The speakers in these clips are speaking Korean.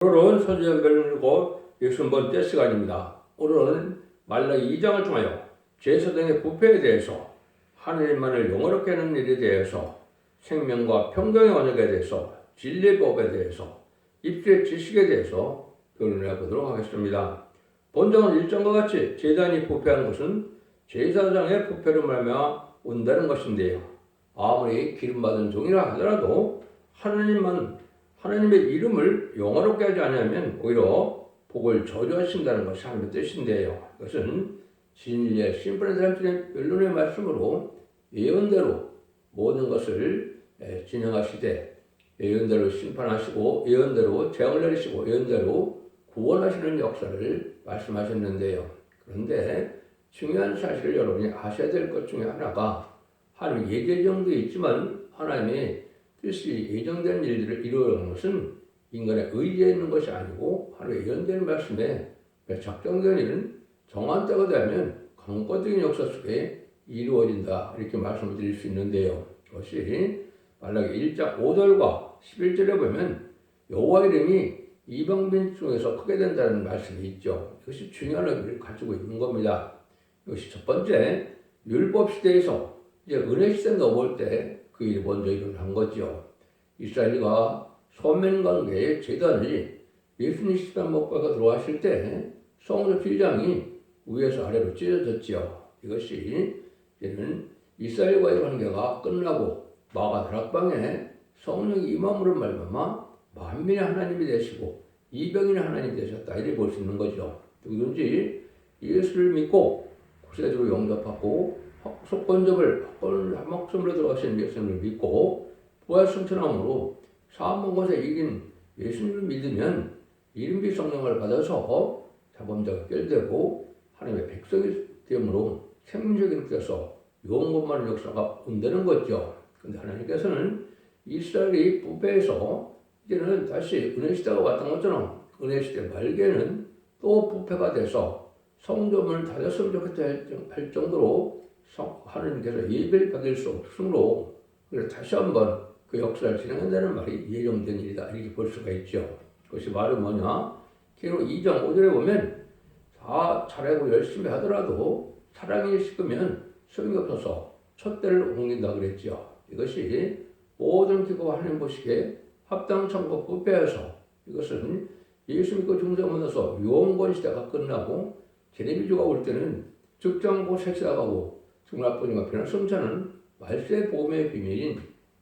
오늘은 선지자별을 읽고 60번째 시간입니다. 오늘은 말라기 2장을 통하여 제사장의 부패에 대해서, 하나님만을 영원롭게 하는 일에 대해서, 생명과 평강의 언약에 대해서, 진리의 법에 대해서, 입술의 지식에 대해서 변론해 보도록 하겠습니다. 본장은 1장과 같이 제단이 부패한 것은 제사장의 부패로 말미암아 온다는 것인데요. 아무리 기름받은 종이라 하더라도 하나님의 이름을 영화롭게 하지 않으면 오히려 복을 저주하신다는 것이 하나님의 뜻인데요. 이것은 진리의 심판의 사람들의 변론의 말씀으로 예언대로 모든 것을 진행하시되, 예언대로 심판하시고, 예언대로 재앙을 내리시고, 예언대로 구원하시는 역사를 말씀하셨는데요. 그런데 중요한 사실을 여러분이 아셔야 될 것 중에 하나가, 하나님의 예정도 있지만 하나님의 뜻이 예정된 일들을 이루어가는 것은 인간의 의지에 있는 것이 아니고 하나님의 예언된 말씀에 작정된 일은 정한 때가 되면 강권적인 역사 속에 이루어진다, 이렇게 말씀을 드릴 수 있는데요. 그것이 말라기 1장 5절과 11절에 보면 여호와 이름이 이방민 중에서 크게 된다는 말씀이 있죠. 이것이 중요한 의미를 가지고 있는 겁니다. 이것이 첫 번째, 율법 시대에서 이제 은혜 시대 넘어올 때 그 일이 먼저 일어난 거죠. 이스라엘과 소면 관계의 제단이 예수님 십자가 못 박아 들어왔을 때 성전 휘장이 위에서 아래로 찢어졌지요. 이것이 이제는 이스라엘과의 관계가 끝나고 마가 다락방에 성령이 임함으로 말미암아 만민의 하나님이 되시고 이방인의 하나님이 되셨다, 이렇게 볼 수 있는 거죠. 누구든지 예수를 믿고 구세주로 영접하고 속건접을 한목섬으로 들어가신 예수님을 믿고 부활 승천함으로 사함 것에 이긴 예수님을 믿으면 이름비 성령을 받아서 자범자가 결되고 하나님의 백성이 되므로 생명적인 뜻에서 영원만한 역사가 온다는 거죠. 그런데 하나님께서는 이스라엘이 부패해서 이제는 다시 은혜시대가 왔던 것처럼 은혜시대 말기에는 또 부패가 돼서 성전을 닫았으면 좋겠다 할 정도로 하나님께서 예배를 받을 수 없으므로 다시 한번 그 역사를 진행한다는 말이 예정된 일이다, 이렇게 볼 수가 있죠. 그것이 말은 뭐냐? 계로 2장 5절에 보면 다 잘하고 열심히 하더라도 사랑이 식으면 소용이 없어서 촛대를 옮긴다 그랬죠. 이것이 모든 기구와 하나님 보시기에 합당창고 부패해서, 이것은 예수 믿고 중생 만나서 유언권 시대가 끝나고 제네비주가 올 때는 즉장고 색시나가고 중납분이가 변한 성찬은 말세의 복음의 비밀인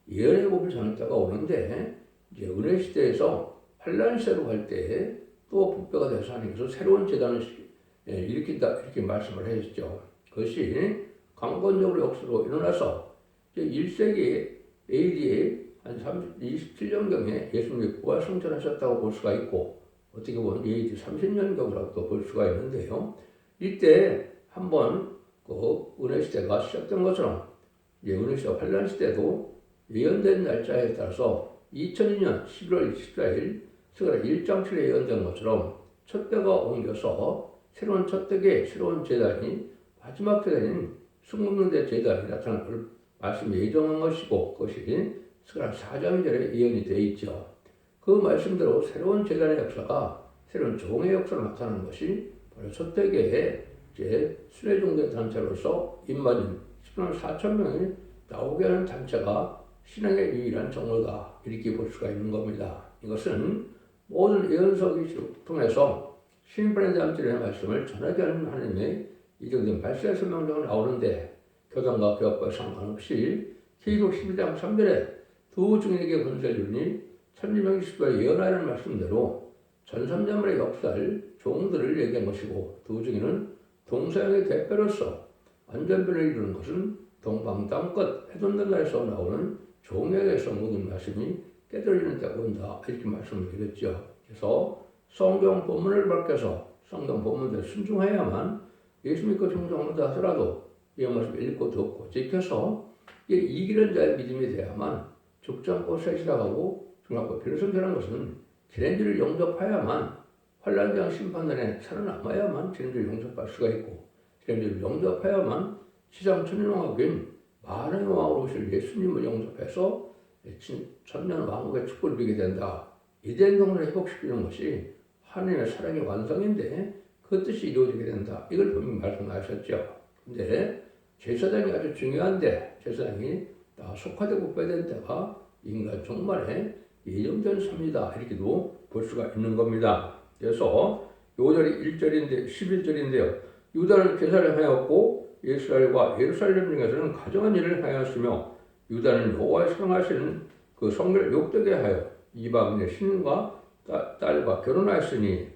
예언의 법을 전할 때가 오는데, 이제 은혜 시대에서 환란 시대로 갈 때 또 부패가 돼서 하나님께서 새로운 재단을 일으킨다, 이렇게 말씀을 하셨죠. 그것이 강권적으로 역사로 일어나서 이제 1세기 AD에 한 27년경에 예수님이 부활 성천하셨다고 볼 수가 있고, 어떻게 보면 AD 30년경이라고 볼 수가 있는데요. 이때 한번 그 은혜 시대가 시작된 것처럼 이제 은혜 시대 환란 시대도 예언된 날짜에 따라서 2002년 11월 24일 스가랴 1장 7에 예언된 것처럼 촛대가 옮겨서 새로운 촛대에 새로운 제단이 마지막 세대인 숨없는데 제단이 나타날 걸 말씀이 예정한 것이고, 그것이 스가랴 4장 2절에 예언이 되어 있죠. 그 말씀대로 새로운 제단의 역사가, 새로운 종의 역사로 나타나는 것이 바로 촛대에 이제 순회종된 단체로서 입맞은 10만 4천 명이 나오게 하는 단체가 신앙의 유일한 정월다, 이렇게 볼 수가 있는 겁니다. 이것은 모든 예언서기 통해서 심판의 단체의 말씀을 전하게 하는 하나님의 이정된 발세 설명자가 나오는데, 교단과 교합과 상관없이 계시록 12장 3절에 두 증인에게 권세를 주니 천지명이 십자에 예언하라는 말씀대로 전삼자물의 역사를 종들을 얘기한 것이고, 두 증인은 동서양의 대표로서 완전변을 이루는 것은 동방 땅끝 해돋는 날에서 나오는 종에게서 모든 말씀이 깨달아지는 때가 온다, 이렇게 말씀을 드렸죠. 그래서 성경 본문을 밝혀서 성경 본문대로 순종해야만, 예수 믿고 충성한다 하더라도 이 말씀을 읽고 듣고 지켜서 이기는 자의 믿음이 돼야만 죽지 않고 세시라가고 중학교 변호선이라는 것은 지난주를 영접해야만, 환란장 심판단에 살아남아야만 지난주를 영접할 수가 있고, 지난주를 영접해야만 시장 천년왕국인 만왕의 왕으로 오실 예수님을 영접해서 천년 왕국의 축복을 누리게 된다, 이된 동네를 회복시키는 것이 하나님의 사랑의 완성인데 그 뜻이 이루어지게 된다. 이걸 분명히 말씀하셨죠. 근데 제사장이 아주 중요한데 제사장이 다 속화되고 빼된 때가 인간 종말의 예정전 삶이다. 이렇게도 볼 수가 있는 겁니다. 그래서 요절이 1절인데 11절인데요. 유다는 계산을 하였고 이스라엘과 예루살렘 중에서는 가정한 일을 하였으며 유다는 여호와의 사랑하시는 그 성결 욕되게 하여 이방인의 신과 딸과 결혼하였으니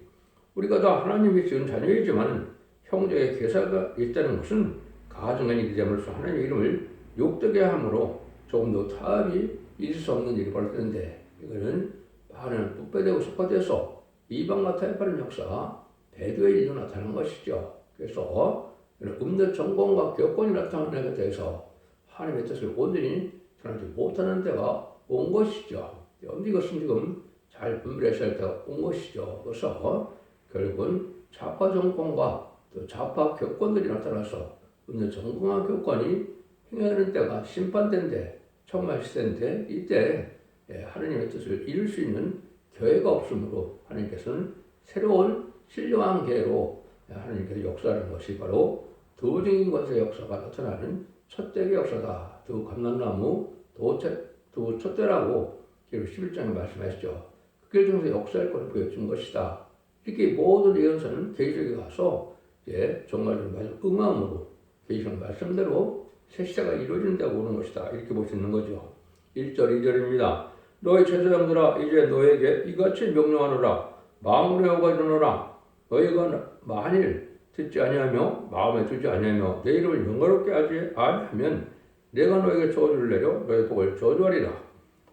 우리가 다 하나님이 지은 자녀이지만 형제의 계사가 있다는 것은 가정한 일이 됨으로써 하나님의 이름을 욕되게 함으로 조금 더 타협이 있을 수 없는 일이 벌어졌는데 이거는 많은 부패되고 속화돼서 이방과 타협하는 역사 배도의 일도 나타난 것이죠. 그래서 음료 정권과 교권이 나타나는 것에 대해서 하나님의 뜻을 온전히 전하지 못하는 때가 온 것이죠. 이것은 지금 잘 분별해야 할 때가 온 것이죠. 그래서 결국은 좌파 정권과 또 좌파 교권들이 나타나서 음료 정권과 교권이 행하는 때가 심판대인데 정말 시대인데 이때 하나님의 뜻을 이룰 수 있는 교회가 없으므로 하나님께서는 새로운 신령한 계로 하나님께서 역사하는 것이 바로 두 증인권세의 역사가 나타나는 첫대의 역사다. 두 감람나무 두 첫대라고 기록 11장에 말씀하시죠. 그 길 중에서 역사할 것을 보여준 것이다. 이렇게 모든 예언서는 계시록에 가서 이제 정말 응함으로 계시록 말씀대로 새 시대가 이루어진다고 보는 것이다. 이렇게 볼 수 있는 거죠. 1절 2절입니다. 너희 제사장들아 이제 너에게 이같이 명령하노라. 마음으로 여호와 이르노라. 너희가 만일 듣지 아니하며 마음에 두지 아니하며 내 이름을 영화롭게 하지 아니하면 내가 너에게 저주를 내려 너의 복을 저주하리라.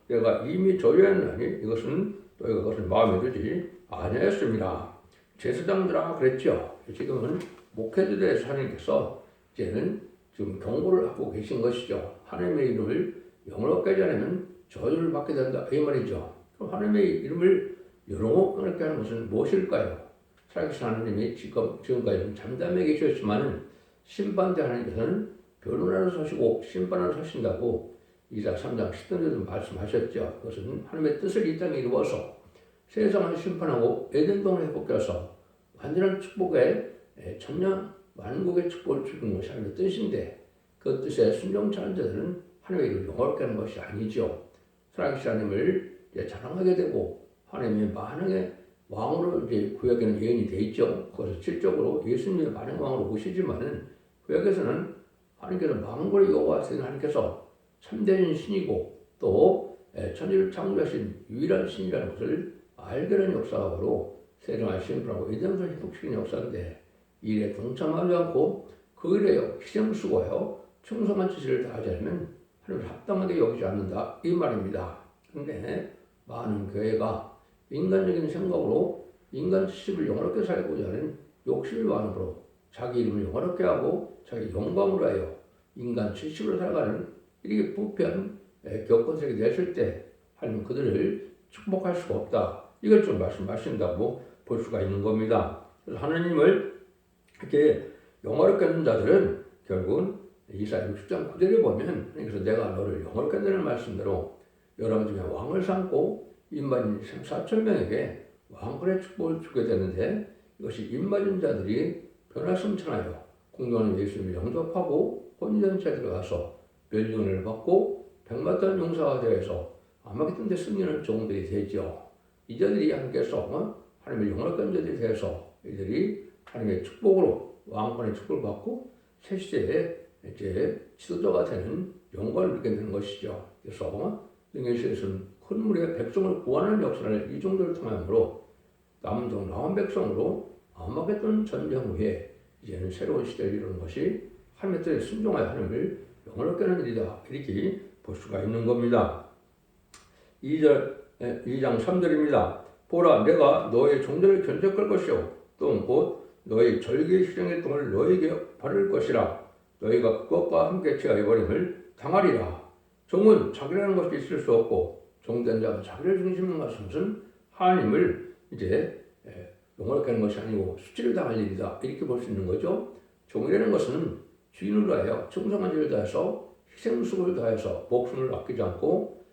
내가 이미 저주했나니 이것은 너희가 그것을 마음에 두지 아니하였습니다. 제사장들아 그랬죠. 지금은 목회자들의 하나님께서 이제는 지금 경고를 하고 계신 것이죠. 하나님의 이름을 영화롭게 하지 않으면 저주를 받게 된다. 이 말이죠. 그럼 하나님의 이름을 영화롭게 하는 것은 무엇일까요? 살아계신 하나님이 지금까지 잠잠해 계셨지만 심판대 하나님께서는 변론하러 서시고 심판하러 서신다고 이사 3장 10절에도 말씀하셨죠. 그것은 하나님의 뜻을 이 땅에 이루어서 세상을 심판하고 에덴동을 회복해서 완전한 축복의 천년 만국의 축복을 주는 것이 하나님의 뜻인데 그 뜻에 순종치 않은 자들은 하나님의 이름을 영화롭게 하는 것이 아니죠. 살아계신 하나님을 자랑하게 되고 하나님의 만왕의 왕으로 이제 구약에는 예언이 되어 있죠. 그것을 실적으로 예수님의 만왕 왕으로 오시지만은 구약에서는 하나님께서 만국의 여호와이신 하나님께서 참된 신이고 또 천지를 창조하신 유일한 신이라는 것을 알게 된 역사가 바로 세상을 심판하고 에덴을 회복시키는 역사인데 이 일에 동참하지 않고 그 일에 희생수고하여 충성한 지시를 다하지 않으면 하나님을 합당하게 여기지 않는다 이 말입니다. 그런데 많은 교회가 인간적인 생각으로 인간 지식을 영화롭게 살고자 하는 욕심을 많음으로 자기 이름을 영화롭게 하고 자기 영광으로 하여 인간 지식으로 살아가는 이렇게 부패한 교권세력이 됐을 때 하나님 그들을 축복할 수가 없다. 이걸 좀 말씀하신다고 볼 수가 있는 겁니다. 그래서 하나님을 이렇게 영화롭게 하는 자들은 결국은 이사야 60장 9절에 보면 그래서 내가 너를 영화롭게 한다는 말씀대로 여러분 중에 왕을 삼고 입맞은 4,000명에게 왕권의 축복을 주게 되는데 이것이 입맞은 자들이 변화승천하여 공경하는 예수님을 영접하고 본전체에 들어가서 멸류관을 받고 백마탄 용사가 되어서 아마겟돈 때 승리하는 종들이 되죠. 이 자들이 하나님께서 하나님의 영원한 자들이 되어서 이들이 하나님의 축복으로 왕권의 축복을 받고 새 시대에 이제 지도자가 되는 영광을 누리게 되는 것이죠. 그래서 능해시에서는 큰 무리의 백성을 구하는 역사를 이 정도를 통함으로 남종 남은 백성으로 아마겟돈 전쟁 후에 이제는 새로운 시대를 이루는 것이 하나님의 뜻에 순종하여 하나님을 영원롭게 하는 일이다. 이렇게 볼 수가 있는 겁니다. 2장 3절입니다. 보라 내가 너의 종들을 견적할 것이요 또 곧 너의 절기의 실행의 동을 너에게 바를 것이라 너희가 그것과 함께 취하여버림을 당하리라. 종은 자기라는 것이 있을 수 없고 종된 자가 자기를 중심으로 하는 것은 하나님을 이제 영원롭게 하는 것이 아니고 수치를 당할 일이다. 이렇게 볼 수 있는 거죠. 종이라는 것은 주인으로 하여 충성한 일을 다해서 희생수고를 다해서 목숨을 아끼지 않고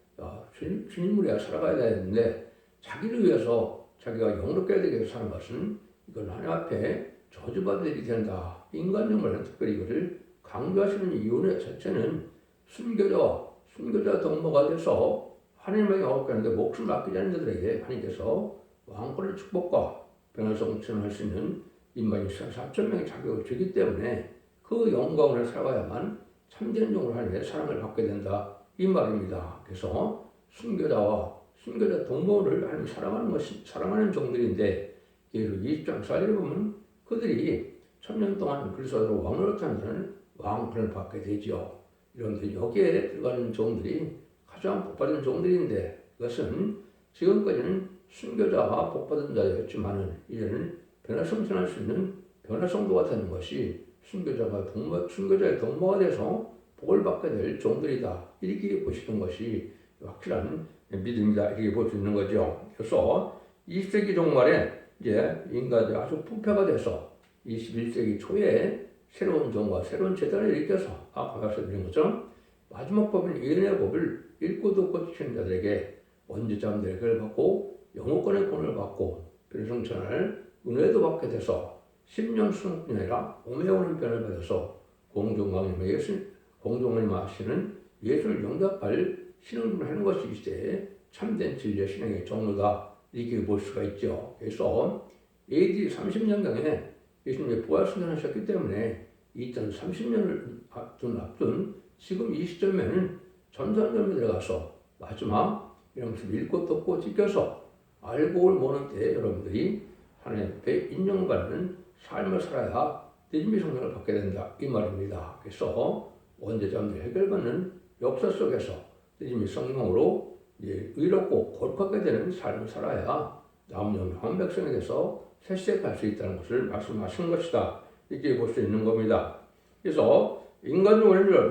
주님을 위해 살아가야 되는데 자기를 위해서 자기가 영롭게 되게 사는 것은 이건 하나님 앞에 저주받을 일이 된다. 인간용을 특별히 이것을 강조하시는 이유는 자체는 순교자 동무가 돼서 하나님의 영업을 하는데 목숨을 아끼지 않는 자들에게 하나님께서 왕권의 축복과 변화성 체험할 수 있는 인간이 4,000명의 자격을 주기 때문에 그 영광을 살아야만 참된 종으로 하나님의 사랑을 받게 된다. 이 말입니다. 그래서 순교자 동무를 하나님 사랑하는 종들인데 20장 4절에 보면 그들이 1000년 동안 그리스도로 왕노릇하는 자는 왕권을 받게 되지요. 이런데 여기에 들어가는 종들이 가장 복받은 종들인데 그것은 지금까지는 순교자와 복받은 자였지만은 이제는 변화성천할 수 있는 변화성도가 되는 것이 순교자의 동무가 돼서 복을 받게 될 종들이다. 이렇게 보시는 것이 확실한 믿음이다. 이렇게 볼 수 있는 거죠. 그래서 20세기 종말에 이제 인간이 아주 부패가 돼서 21세기 초에 새로운 종과 새로운 재단을 일으켜서 아까 말씀드린 것처럼 마지막 법인 예언의 법을 읽고 듣고 지키는 자들에게 원죄자들의 걸 받고 영어권의 권을 받고 변성천할 은혜도 받게 돼서 10년 수능뿐 아니라 오매오는 변을 받아서 공중왕님 하시는 예수를 영접할 신앙을 하는 것이 이 시대에 참된 진리의 신앙의 종로다. 이렇게 볼 수가 있죠. 그래서 AD 30년경에 예수님이 부활승천하셨기 때문에 2030년을 앞둔 지금 이 시점에는 전산점에 들어가서 마지막 이런 것을 읽고 듣고 지켜서 알고 모는 때 여러분들이 하나님 앞에 인정받는 삶을 살아야 믿음의 성령을 받게 된다. 이 말입니다. 그래서 원죄자들 해결받는 역사 속에서 믿음의 성령으로 의롭고 거룩하게 되는 삶을 살아야 남은 영원 백성에 대해서 새시대 갈 수 있다는 것을 말씀하시는 것이다. 이렇게 볼 수 있는 겁니다. 그래서 인간적으로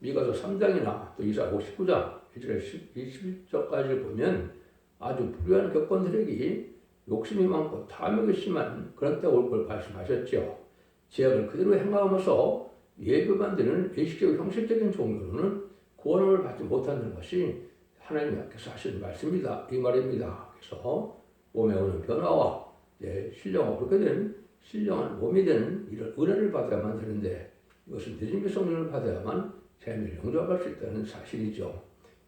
미가서 3장이나 또 이사야서 19장 21절까지를 보면 아주 불우한 격건들에게 욕심이 많고 탐욕이 심한 그런 때가 올 걸 말씀하셨죠. 죄악을 그대로 행하면서 예배만 드는 의식적이고 형식적인 종교로는 구원을 받지 못한다는 것이 하나님께서 하시는 말씀이다. 이 말입니다. 그래서 몸에 오는 변화와 신령하고 그렇게 된 신령한 몸이 되는 이런 은혜를 받아야만 되는데 이것은 믿음의 성령을 받아야만 재미를 영접할 수 있다는 사실이죠.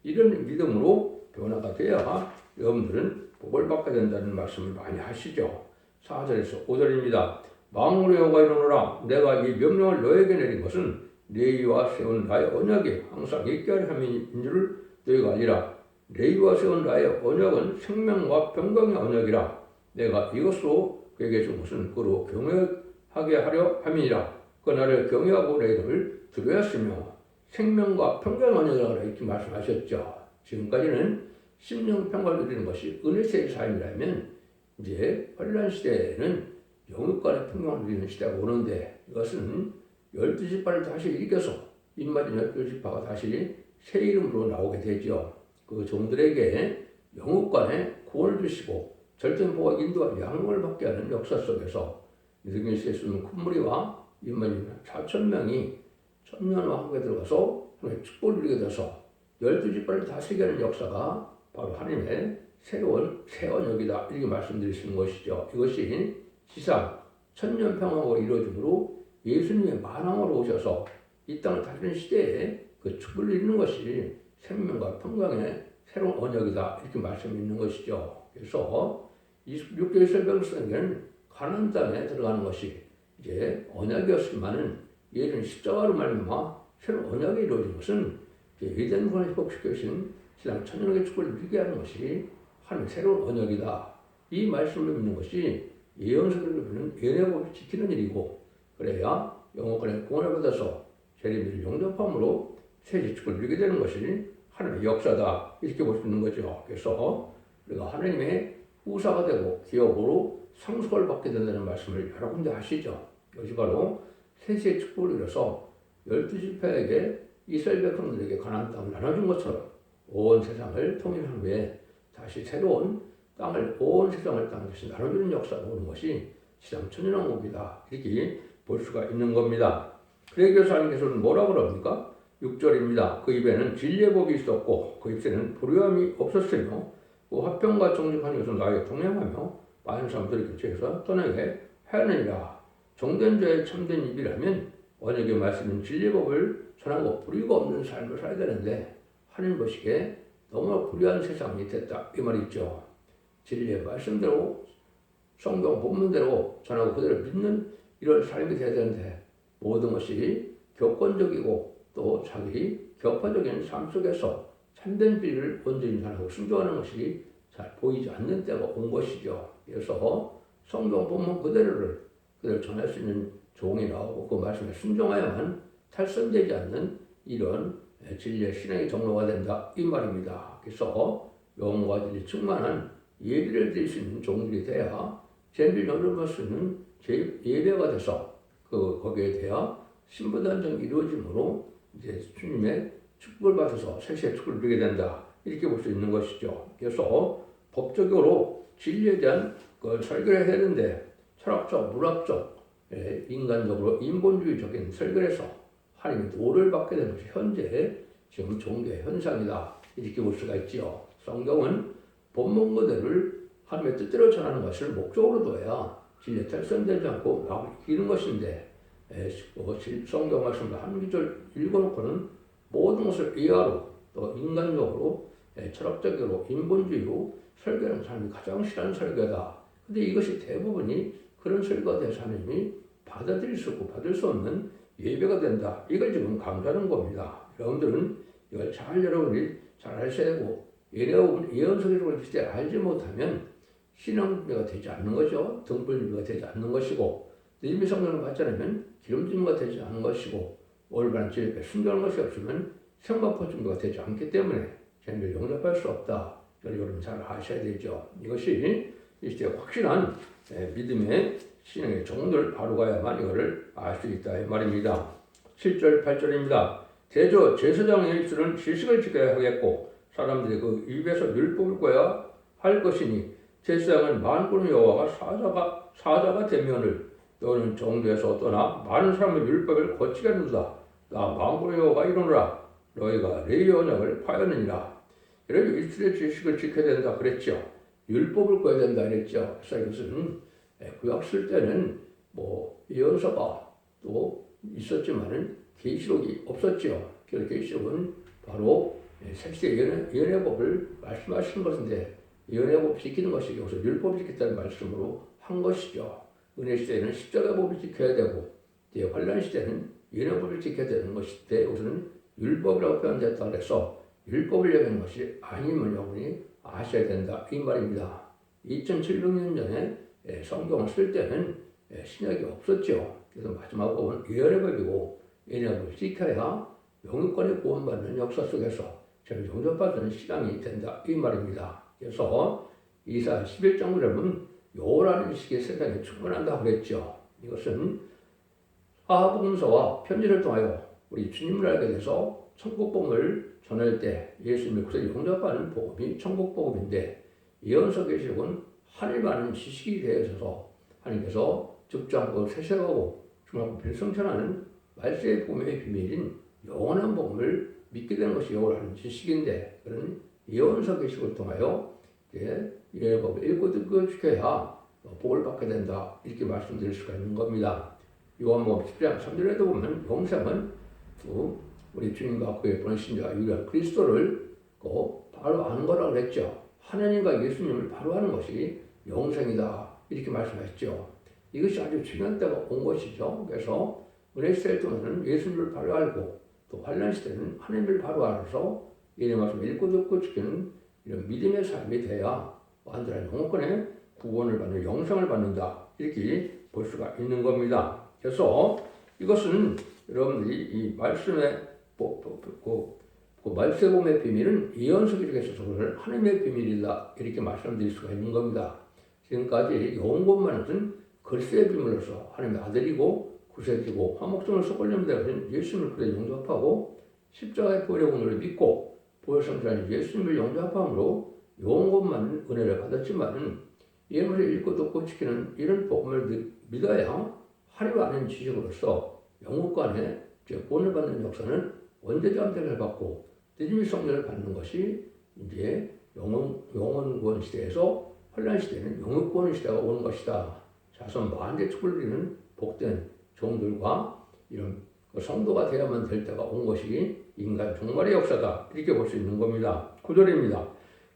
이런 믿음으로 변화가 되어야 여러분들은 복을 받게 된다는 말씀을 많이 하시죠. 4절에서 5절입니다. 만물의 여호와가 이르노라 내가 이 명령을 너에게 내린 것은 레위와 세운 나의 언약이 항상 있게 하려 함인 줄을 너희가 알리라. 레위와 세운 나의 언약은 생명과 평강의 언약이라. 내가 이것으로 그에게 준 것은 그로 경외하게 하려 함이니라. 그 나를 경외하고 내 이름을 두려워하시며 생명과 평강의 언약이라고 이렇게 말씀하셨죠. 지금까지는 심령 평강을 누리는 것이 은혜세의 삶이라면 이제 환란 시대에는 영육간의 평강을 누리는 시대가 오는데 이것은 12지파를 다시 일으켜서 입맞은 12지파가 다시 새 이름으로 나오게 되죠. 그 종들에게 영육간의 구원을 주시고 절대복과 인도와 양육을 받게 하는 역사 속에서 믿음의 예수는 큰 무리와 입맞은 4,000명이 천년왕국에 들어가서 하나님의 축복을 누리게 돼서 12지파를 다스리게 하는 역사가 바로 하나님의 새로운 새 언약이다. 이렇게 말씀드리시는 것이죠. 이것이 지상 천년평화로 이루어짐으로 예수님의 만왕으로 오셔서 이 땅을 다스리는 시대에 그 축복을 이루는 것이 생명과 평강의 새로운 언약이다. 이렇게 말씀이 있는 것이죠. 그래서 26절 이스라엘 백성에게는 가나안 땅에 들어가는 것이 이제 언약이었지만은 예수님 십자가로 말미암아 새로운 언약이 이루어진 것은 에덴 구원을 회복시키신 신앙 천년의 축복을 누리게 하는 것이 하나님의 새로운 언약이다. 이 말씀을 믿는 것이 예언서를 보는 예언의 법을 지키는 일이고 그래야 영원권의 구원을 받아서 재림을 영접함으로 새 지축을 누리게 되는 것이 하나님의 역사다. 이렇게 볼 수 있는 거죠. 그래서 우리가 하나님의 후사가 되고 기업으로 상속을 받게 된다는 말씀을 여러 군데 하시죠. 이것이 바로 세시의 축복을 이뤄서 12지파에게 이스라엘 백성들에게 가나안 땅을 나눠준 것처럼 온 세상을 통일한 후에 다시 새로운 땅을 온 세상을 다시 나눠주는 역사가 오는 것이 지상 천년왕국이다. 이렇게 볼 수가 있는 겁니다. 그래서 하나님께서는 뭐라고 그럽니까? 6절입니다. 그 입에는 진리의 법이 있었고 그 입에는 불의함이 없었으며 그 화평과 정직한 것은 나에게 동행하며 많은 사람들의 교체에서 떠나게 하느니라. 정된 자의 참된 입이라면 언약의 말씀인 진리의 법을 전하고 불의가 없는 삶을 살아야 되는데 하나님 보시기에 너무 불의한 세상이 됐다 이 말이 있죠. 진리의 말씀대로 성경 본문대로 전하고 그대로 믿는 이런 삶이 되어야 되는데 모든 것이 격권적이고 또 자기 격파적인 삶 속에서 참된 진리를 온전히 전하고 순종하는 것이 잘 보이지 않는 때가 온 것이죠. 그래서 성경 본문 그대로 전할 수 있는 종이 나오고 그 말씀에 순종하여만 탈선되지 않는 이런 진리의 신앙의 정로가 된다 이 말입니다. 그래서 영과 진리 충만한 예배를 드릴 수 있는 종들이 돼야 죄를 연습할 수 있는 예배가 돼서 거기에 대하 신부단정이 이루어짐으로 이제 주님의 축복을 받아서 세세의 축복을 누리게 된다 이렇게 볼 수 있는 것이죠. 그래서 법적으로 진리에 대한 걸 설교를 해야 되는데 철학적, 문학적, 인간적으로 인본주의적인 설교에서 하나님의 도를 받게 되는 것이 현재 지금 종교의 현상이다 이렇게 볼 수가 있지요. 성경은 본문 그대로를 하나님의 뜻대로 전하는 것을 목적으로 둬야 진리에 탈선되지 않고 마음을 이기는 것인데 성경 말씀을 한 구절 읽어놓고는 모든 것을 이해하러 또 인간적으로 철학적으로 인본주의로 설교하는 사람이 가장 싫어하는 설교다. 근데 이것이 대부분이 그런 설교가 돼서 하나님이 받아들일 수 없고 받을 수 없는 예배가 된다. 이걸 지금 강조하는 겁니다. 여러분들은 이걸 여러분이 잘 아셔야 되고 예언석에서 시대 알지 못하면 신앙준비가 되지 않는 거죠. 등불준비가 되지 않는 것이고 믿음의 성령을 받지 않으면 기름준비가 되지 않는 것이고 올바른 진리에 순종하는 것이 없으면 생방포 준비가 되지 않기 때문에 재미를 용납할 수 없다. 여러분 잘 아셔야 되죠. 이것이 이 시대에 확실한 믿음의 신앙의 정도를 바로가야만 이거를 알 수 있다 이 말입니다. 7절 8절입니다. 대저 제사장의 입술은 지식을 지켜야 하겠고 사람들이 그 입에서 율법을 꿔야 할 것이니 제사장은 만군의 여호와가 사자가 되면을 너는 정죄에서 떠나 많은 사람의 율법을 거치게 하는도다. 나 만군의 여호와가 이르노라. 너희가 내 언약을 파였느니라. 이런 입술의 지식을 지켜야 된다 그랬죠. 율법을 꿔야 된다 그랬죠. 그래서 이것은 구약 쓸 때는 예언서가 또 있었지만은 계시록이 없었죠. 그래서 계시록은 바로 색시의 예언의법을 말씀하시는 것인데 예언의법 지키는 것이 여기서 율법을 지켰다는 말씀으로 한 것이죠. 은혜 시대에는 십자가법을 지켜야 되고 이제 환란 시대는 예언의법을 지켜야 되는 것인데 여기서는 율법이라고 표현됐다 그래서 율법을 얘기하는 것이 아님을 여러분이 아셔야 된다 이 말입니다. 2700년 전에 성경을 쓸 때는 신약이 없었죠. 그래서 마지막 법은 예언의법이고 예언의법을 지켜야 영육권에 구원받는 역사 속에서 저를 용접받는 신앙이 된다 이 말입니다. 그래서 이사야 11장 보면 요라는 식의 세상에 충분한다 그랬죠. 이것은 아하복음서와 편지를 통하여 우리 주님을 알게 돼서 천국복음을 전할 때 예수님의 그것을 용접하는 복음이 천국복음인데 예언서 계시록은 하늘 많은 지식이 되어서 하나님께서 즉장고 세세하고 주말고 필성천하는 말세의 복음의 비밀인 영원한 복음을 믿게 되는 것이 영원한 지식인데 그런 예언서 계시록을 통하여 예언법을 읽고 듣고 지켜야 복을 받게 된다 이렇게 말씀드릴 수가 있는 겁니다. 요한복음 10장 3절에도 보면 영생은 우리 주님과 그의 보내신 자 유일한 그리스도를 바로 아는 거라고 했죠. 하나님과 예수님을 바로 아는 것이 영생이다 이렇게 말씀하셨죠. 이것이 아주 중요한 때가 온 것이죠. 그래서 은혜 시대 동안은 예수님을 바로 알고 또 환란 시대는 하나님을 바로 알아서 예언의 말씀을 읽고 듣고 지키는 이런 믿음의 삶이 돼야 완전한 영혼권의 구원을 받는 영생을 받는다 이렇게 볼 수가 있는 겁니다. 그래서 이것은 여러분들이 이 말씀의 그 말세봄의 비밀은 예언서 기록에서 그걸 하나님의 비밀이다 이렇게 말씀드릴 수가 있는 겁니다. 지금까지 영혼권만은 글쎄의 비밀로서 하나님의 아들이고 구세주고 화목성을 섞으려면 되는 예수님을 그래 용접하고 십자가의 보혈의 공로를 믿고 보혈성자인 예수님을 용접함으로 영혼권만은 은혜를 받았지만 예물을 읽고 듣고 지키는 이런 복음을 믿어야 하나님 아는 지식으로서 영혼권의 구원을 받는 역사는 원죄 잠재를 받고 믿음의 성령을 받는 것이 이제 영원권 시대에서 환란 시대는 영육권 시대가 오는 것이다. 자손 만대 축을 누리는 복된 종들과 이런 성도가 되어야만 될 때가 온 것이 인간 종말의 역사다. 이렇게 볼 수 있는 겁니다. 9절입니다.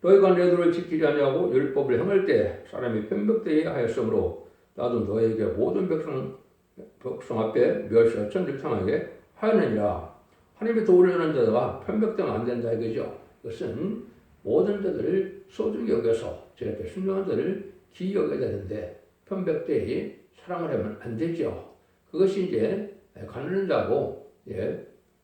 너희가 내 도를 지키지 아니하고 율법을 행할 때 사람이 편벽되게 하였으므로 나도 너희에게 모든 백성 앞에 멸시와 천들 당하게 하였느니라. 하나님의 도를 행하는 자가 편벽되면 안 된다 이거죠. 이것은 모든 자들을 소중히 여겨서 제 앞에 순종한 자를 기이 여겨야 되는데 편벽되이 사랑을 하면 안 되죠. 그것이 이제 가난한 자고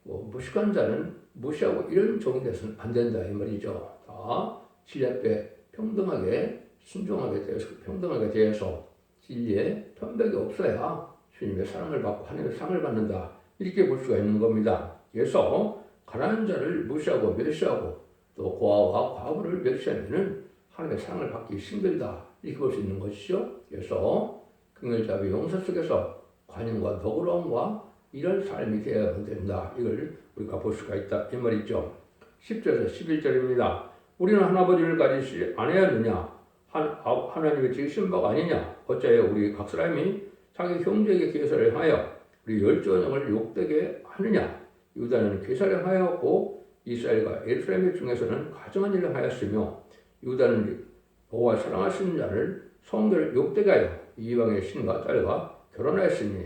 무식한 자는 무시하고 이런 종이 돼서는 안 된다 이 말이죠. 다 진리 앞에 평등하게 순종하게 되어서 평등하게 되어서 진리에 편벽이 없어야 주님의 사랑을 받고 하나님의 상을 받는다 이렇게 볼 수가 있는 겁니다. 그래서 가난한 자를 무시하고 멸시하고 또 고아와 과부를 멸시하면은 하나님의 사랑을 받기 힘들다 이렇게 볼 수 있는 것이죠. 그래서 긍휼자비 용서 속에서 관용과 너그러움과 이런 삶이 되어야 된다. 이걸 우리가 볼 수가 있다 이 말이죠. 10절에서 11절입니다. 우리는 하나버지를 가지시 아니하느냐 하나님의 지으신 바가 아니냐 어찌하여 우리 각 사람이 자기 형제에게 계사를 하여 우리 열조원형을 욕되게 하느냐 유다는 계사를 하였고 이스라엘과 예루살렘 중에서는 가정한 일을 하였으며 유다는 여호와 사랑하시는 자를 성들을 욕되게 하여 이방의 신과 딸과 결혼하였으니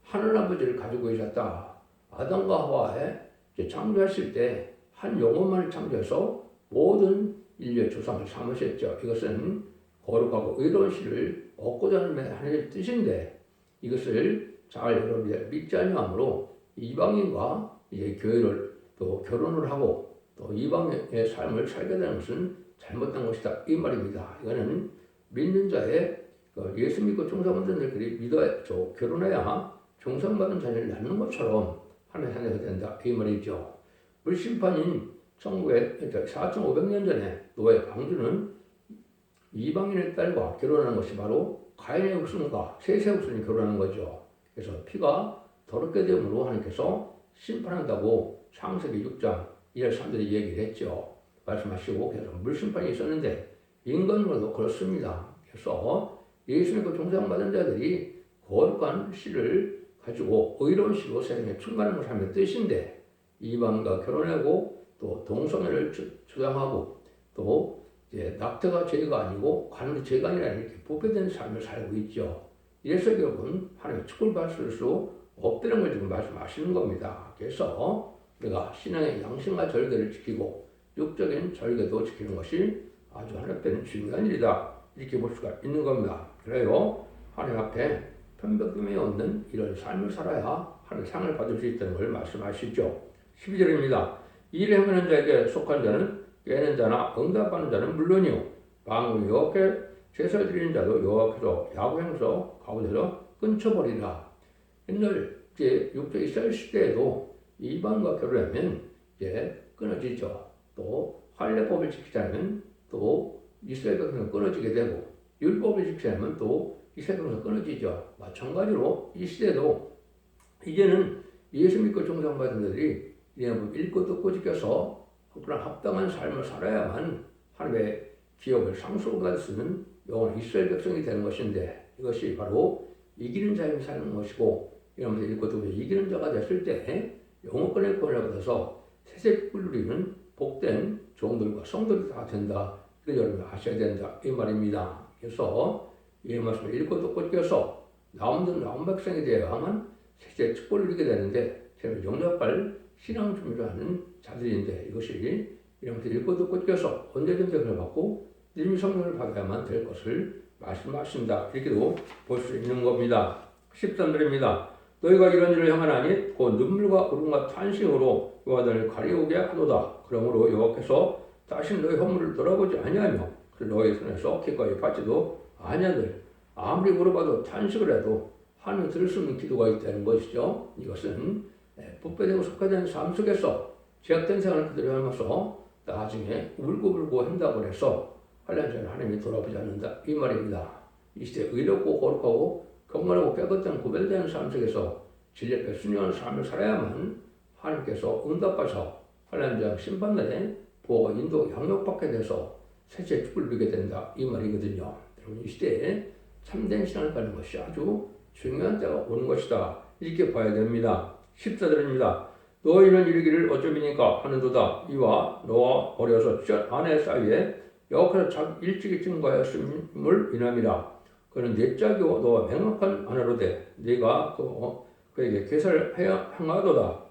하늘아버지를 가지고 계셨다. 아담과 하와에 창조하실 때 한 영혼만을 창조해서 모든 인류의 조상을 삼으셨죠. 이것은 거룩하고 의로운 씨를 얻고자 하는 하나님의 뜻인데 이것을 잘 여러분들 믿지 아니하므로 이방인과 이제 교회를 또 결혼을 하고 또 이방의 삶을 살게 되는 것은 잘못된 것이다 이 말입니다. 이거는 믿는 자의 예수 믿고 종사받는 자들이 결혼해야 종상받은 자녀를 낳는 것처럼 하나님 생각이 된다 이 말이죠. 불심판인 4,500년 전에 노예 방주는 이방인의 딸과 결혼하는 것이 바로 가인의 후손과 셋의 후손이 결혼하는 거죠. 그래서 피가 더럽게 되므로 하나님께서 심판한다고 창세기 6장 1절 3절에 얘기를 했죠. 말씀하시고 그래서 물심판이 있었는데 인간으로도 그렇습니다. 그래서 예수 믿고 종상받은 자들이 거룩한 씨를 가지고 의로운 씨로 세상에 충만한 것을 하는 뜻인데 이방과 결혼하고 또 동성애를 주장하고 또 이제 낙태가 죄가 아니고 가늠도 죄가 아니라 이렇게 부패된 삶을 살고 있죠. 이래서 결국은 하나님의 축복을 받을 수 없다는 걸 지금 말씀하시는 겁니다. 그래서 우리가 신앙의 양심과 절개를 지키고 육적인 절개도 지키는 것이 아주 하나님께는 중요한 일이다. 이렇게 볼 수가 있는 겁니다. 그래요. 하나님 앞에 편벽함이 없는 이런 삶을 살아야 하나님의 상을 받을 수 있다는 걸 말씀하시죠. 12절입니다. 일을 행하는 자에게 속한 자는 깨는 자나 응답하는 자는 물론이요 방울 여호와께 제사를 드리는 자도 여호와께서 야곱 행서 가운데서 끊쳐버리라. 옛날 이제 육조 이스라엘 시대에도 이방과 결혼하면 이제 끊어지죠. 또 할례법을 지키지 않으면 또 이스라엘 백성은 끊어지게 되고 율법을 지키지 않으면 또 이스라엘 백성은 끊어지죠. 마찬가지로 이 시대도 이제는 예수 믿고 종상받은 자들이 읽고 듣고 지켜서 그런 합당한 삶을 살아야만 하나님의 기업을 상속받을 수 있는 영원한 이스라엘 백성이 되는 것인데 이것이 바로 이기는 자의 사는 것이고 이러면서 읽고 듣고 이기는 자가 됐을 때 영원권의 권을 받아서 세세를 누리는 복된 종들과 성들이 다 된다. 이걸 여러분이 아셔야 된다. 이 말입니다. 그래서 이 말씀을 읽고 듣고 지켜서 나온 백성이 되어야만 세세 축복을 누리게 되는데 제가 영접할 신앙 준비를 하는 자들인데 이것이 이러면서 읽고 듣고 지켜서 언제든지 그걸 받고 이미 성령을 받아야만 될 것을 말씀하신다. 이렇게도 볼 수 있는 겁니다. 13절입니다. 너희가 이런 일을 행하나니 곧 눈물과 울음과 탄식으로 여호와를 가리우게 하도다. 그러므로 여호와께서 다시 너희 허물을 돌아보지 아니하며 너희 손에서 기꺼이 받지도 아니하들 아무리 물어봐도 탄식을 해도 하늘 들을 수 없는 기도가 있다는 것이죠. 이것은 부패되고 속화된 삶 속에서 죄악된 생활을 그대로 하면서 나중에 울고불고 한다고 해서 환란전에 하나님이 돌아보지 않는다 이 말입니다. 이 시대에 의롭고 거룩하고 경건하고 깨끗한 구별되는 삶 속에서 진리 앞에 순종하는 삶을 살아야만 하나님께서 응답하셔 환란전 심판날에 보호와 인도 양육받게 돼서 셋째 축을 누리게 된다 이 말이거든요. 여러분 이 시대에 참된 신앙을 갖는 것이 아주 중요한 때가 오는 것이다 이렇게 봐야 됩니다. 14절입니다. 너희는 이르기를 어쩌미니까 하는도다. 이와 너와 어려서 첫 아내 사이에 여호와께서 일찍이 증거하였음을 인함이라. 그는 내 짝이요 너와 맹약한 아내로되 네가 그에게 계사를 행하도다.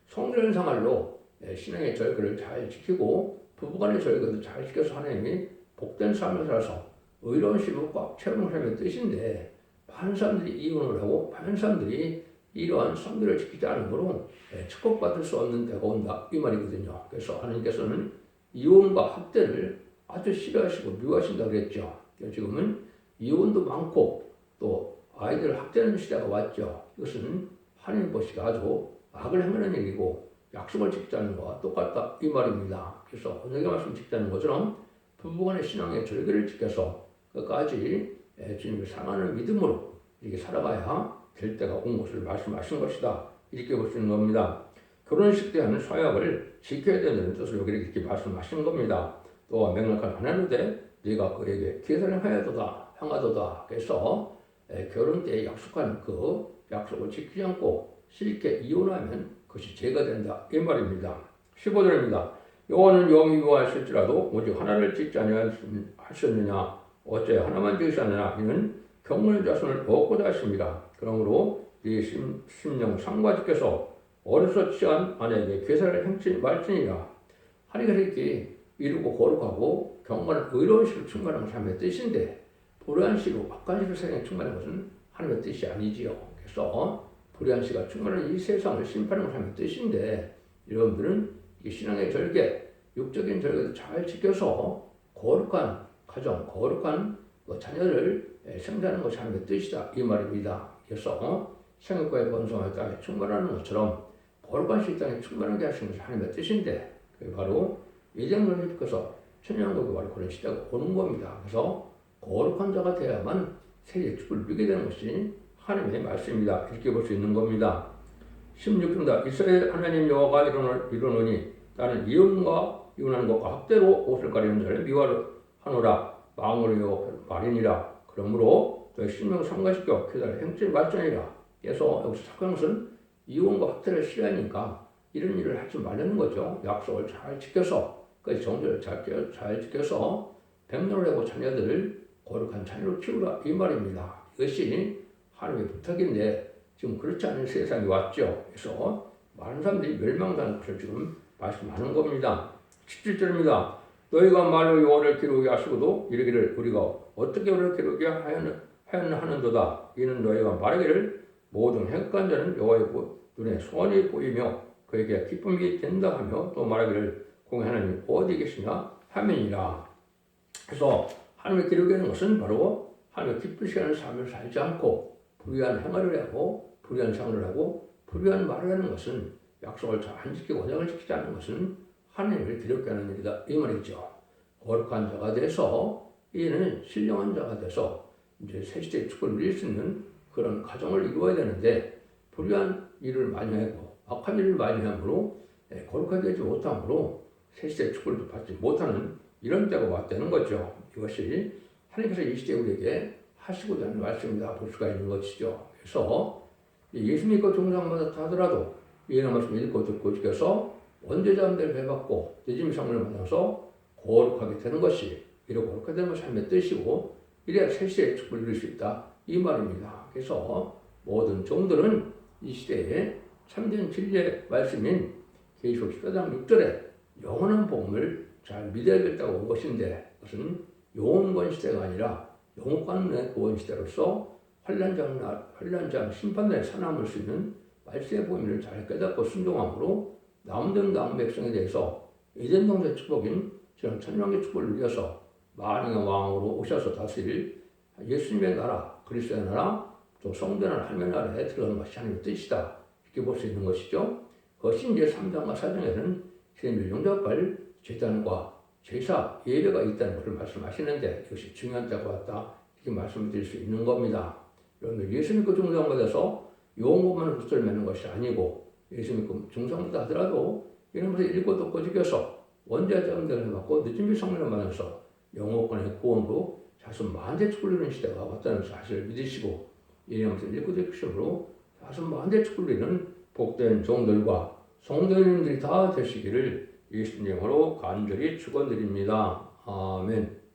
성전 생활로 신앙의 절기를 잘 지키고 부부간의 절기도 잘 지켜서 하나님이 복된 삶을 살아서 의로운 시로 꽉 채우는 삶의 뜻인데 많은 사람들이 이혼을 하고 많은 사람들이 이러한 성들을 지키지 않으므로 축복받을 수 없는 때가 온다 이 말이거든요. 그래서 하나님께서는 이혼과 학대를 아주 싫어하시고 미워하신다고 그랬죠. 지금은 이혼도 많고 또 아이들 학대하는 시대가 왔죠. 이것은 하나님 보시기에 아주 악을 행하는 일이고 약속을 지키자는 것과 똑같다 이 말입니다. 그래서 오늘의 말씀 지키자는 것처럼 부부간의 신앙의 절개를 지켜서 끝까지 주님을 사랑하는 믿음으로 이렇게 살아가야 될 때가 온 것을 말씀하신 것이다 이렇게 볼 수 있는 겁니다. 결혼식 때 하는 서약을 지켜야 되는 뜻을 여기 이렇게 말씀하신 겁니다. 또 명확한 아내로되 네가 그에게 계산을 행하도다. 그래서 결혼 때 약속한 그 약속을 지키지 않고 실게 이혼하면 그것이 죄가 된다 이 말입니다. 15절입니다. 여호와는 영이 유하실지라도 오직 하나를 짓지 아니하셨느냐 어째 하나만 지으셨느냐 이는 경건한 자손을 얻고자 하십니다. 그러므로 네 심령 상과지께서 어려서 취한 아내에게 계사를 행치 말지니라. 하나님께서 이렇게 이루고 거룩하고 경건한 의로운 시로 충만한 삶의 뜻인데 불의한 시로 악한 시로 세상에 충만한 것은 하나님의 뜻이 아니지요. 그래서 불의한 시가 충만한 이 세상을 심판하는 삶의 뜻인데 여러분들은 이 신앙의 절개, 육적인 절개도 잘 지켜서 거룩한 가정, 거룩한 자녀를 생산하는 것이 하나님의 뜻이다 이 말입니다. 그래서 생육과의 번성할 땅에 충만하는 것처럼 거룩한 시 땅에 충만하게 하시는 것이 하나님의 뜻인데 그게 바로 예정론을 입고서 천년국이 바로 그런 시대가 오는 겁니다. 그래서 거룩한 자가 되어야만 세계의 축을 누리게 되는 것이 하나님의 말씀입니다. 이렇게 볼 수 있는 겁니다. 16절입니다. 이스라엘 하나님 여호와가 이르노니 나는 이혼하는 것과 학대로 옷을 가리는 자를 미워하노라. 마음으로 말이니라. 그러므로 너희 신명 삼가시켜 그들의 행실 말전이라. 그래서 여기서 착한 것은 이혼과 학대를 싫어하니까 이런 일을 하지 말라는 거죠. 약속을 잘 지켜서 그 정절을 잘 지켜서 백년을 하고 자녀들을 거룩한 자녀로 키우라 이 말입니다. 이것이 하나님의 부탁인데 지금 그렇지 않은 세상이 왔죠. 그래서 많은 사람들이 멸망당하는 것을 지금 말씀하는 겁니다. 17절입니다. 너희가 말로 여호와를 기록하게 하시고도 이르기를 우리가 어떻게 여호와를 기록하게 하였느도다. 이는 너희가 말하기를 모든 행악한 자는 여호와의 눈에 소원이 보이며 그에게 기쁨이 된다 하며 또 말하기를 공의 하나님 어디 계시냐 하면이라. 그래서 하나님의 기록하는 것은 바로 하나님의 기쁘시게 하는 삶을 살지 않고 불의한 행위를 하고 불의한 생활을 하고 불의한 말을 하는 것은 약속을 잘 안 지키고 언약을 지키지 않는 것은 하나님을 기록하는 일이다 이 말이죠. 거룩한 자가 돼서 이는 신령한 자가 돼서 이제 새시대의 축을 누릴 수 있는 그런 가정을 이루어야 되는데 불의한 일을 많이 하고 악한 일을 많이 함으로 거룩하게 되지 못함으로 새시대의 축을 받지 못하는 이런 때가 왔다는 거죠. 이것이 하나님께서 이 시대에 우리에게 하시고자 하는 말씀이다 볼 수가 있는 것이죠. 그래서 예수 믿고 종상받았다 하더라도 이해는 말씀 읽고 듣고 지켜서 원죄자함대로 배받고 늦은 성령을 만나서 거룩하게 되는 것이 이렇게 거룩하게 되는 것이 삶의 뜻이고 이래야 새시대의 축복을 누릴 수 있다 이 말입니다. 그래서 모든 종들은 이 시대에 참된 진리의 말씀인 계시록 14장 6절에 영원한 복음을 잘 믿어야겠다고 온 것인데 그것은 영원권 시대가 아니라 영원권의 구원 시대로서 환난장 심판날에 살아남을 수 있는 말씀의 복음을 잘 깨닫고 순종함으로 남은 백성에 대해서 예전 동생 축복인 지금 천명의 축복을 누려서 만왕의 왕으로 오셔서 다스릴 예수님의 나라, 그리스도의 나라, 또 성전의 하나님의 나라에 들어가는 것이 하나님의 뜻이다. 이렇게 볼 수 있는 것이죠. 그것이 이제 3장과 4장에는 주님의 영접할 제단과 제사, 예배가 있다는 것을 말씀하시는데 이것이 중요한 때가 왔다. 이렇게 말씀드릴 수 있는 겁니다. 여러분들 예수 믿고 중상받아서 용어만 굿을 맺는 것이 아니고 예수 믿고 중상받아 하더라도 이런 것을 읽고 듣고 지켜서 원죄자음대로 해갖고 늦은 비 성령을 만나서 영어권의 구원으로 자손 만대축 굴리는 시대가 왔다는 사실을 믿으시고 예언서 읽고 듣기심으로 자손 만대축 굴리는 복된 종들과 성도님들이 다 되시기를 예수님으로 간절히 축원드립니다. 아멘.